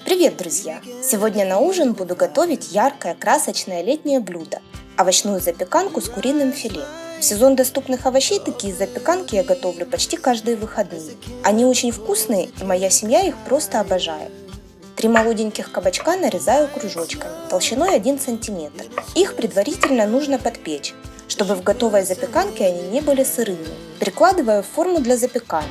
Привет, друзья! Сегодня на ужин буду готовить яркое, красочное летнее блюдо – овощную запеканку с куриным филе. В сезон доступных овощей такие запеканки я готовлю почти каждые выходные. Они очень вкусные, и моя семья их просто обожает. 3 молоденьких кабачка нарезаю кружочками, толщиной 1 см. Их предварительно нужно подпечь, чтобы в готовой запеканке они не были сырыми. Перекладываю в форму для запекания.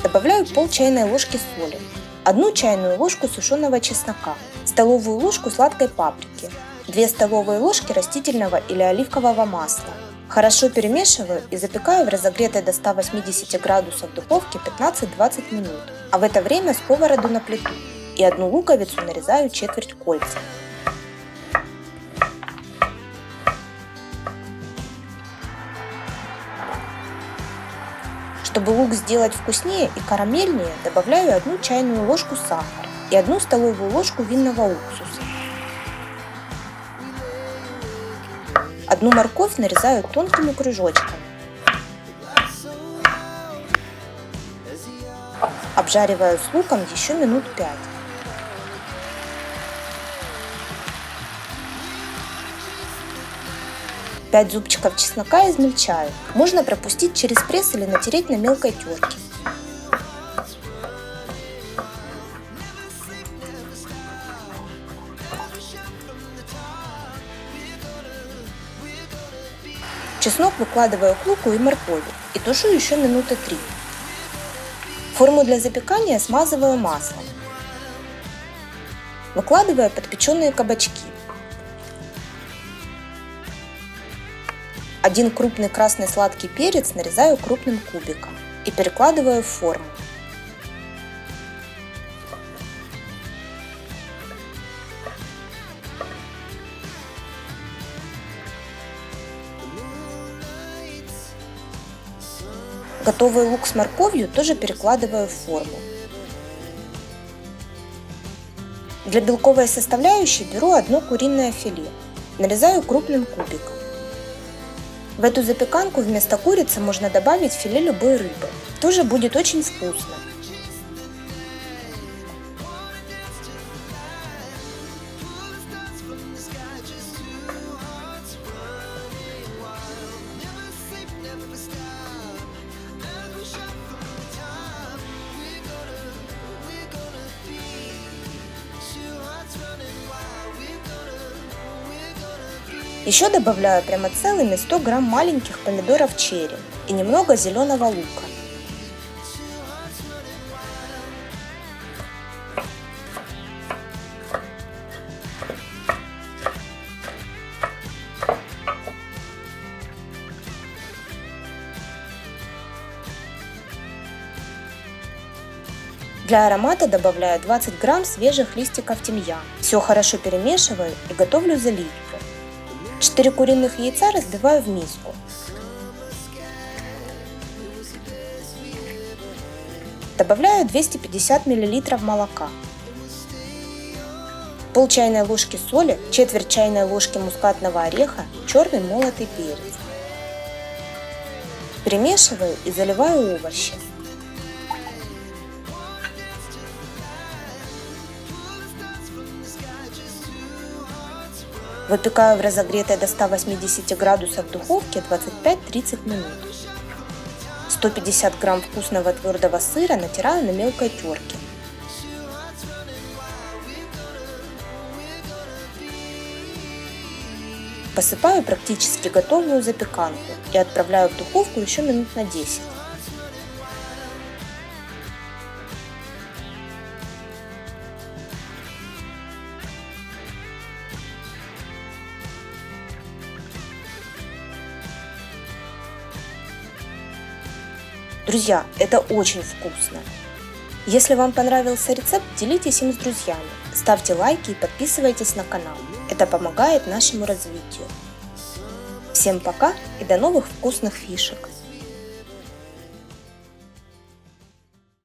Добавляю пол чайной ложки соли, 1 чайную ложку сушеного чеснока, столовую ложку сладкой паприки, 2 столовые ложки растительного или оливкового масла. Хорошо перемешиваю и запекаю в разогретой до 180 градусов духовке 15-20 минут, а в это время сковороду на плиту и 1 луковицу нарезаю четверть кольца. Чтобы лук сделать вкуснее и карамельнее, добавляю 1 чайную ложку сахара и 1 столовую ложку винного уксуса. 1 морковь нарезаю тонкими кружочками. Обжариваю с луком еще минут 5. Пять зубчиков чеснока измельчаю. Можно пропустить через пресс или натереть на мелкой терке. Чеснок выкладываю к луку и моркови и тушу еще минуты 3. Форму для запекания смазываю маслом. Выкладываю подпеченные кабачки. 1 крупный красный сладкий перец нарезаю крупным кубиком и перекладываю в форму. Готовый лук с морковью тоже перекладываю в форму. Для белковой составляющей беру 1 куриное филе, нарезаю крупным кубиком. В эту запеканку вместо курицы можно добавить филе любой рыбы. Тоже будет очень вкусно. Еще добавляю прямо целыми 100 грамм маленьких помидоров черри и немного зеленого лука. Для аромата добавляю 20 грамм свежих листиков тимьяна. Все хорошо перемешиваю и готовлю заливку. 4 куриных яйца разбиваю в миску. Добавляю 250 мл молока, пол чайной ложки соли, четверть чайной ложки мускатного ореха, черный молотый перец. Перемешиваю и заливаю овощи. Выпекаю в разогретой до 180 градусов духовке 25-30 минут. 150 грамм вкусного твердого сыра натираю на мелкой терке. Посыпаю практически готовую запеканку и отправляю в духовку еще минут на 10. Друзья, это очень вкусно! Если вам понравился рецепт, делитесь им с друзьями, ставьте лайки и подписывайтесь на канал. Это помогает нашему развитию. Всем пока и до новых вкусных фишек!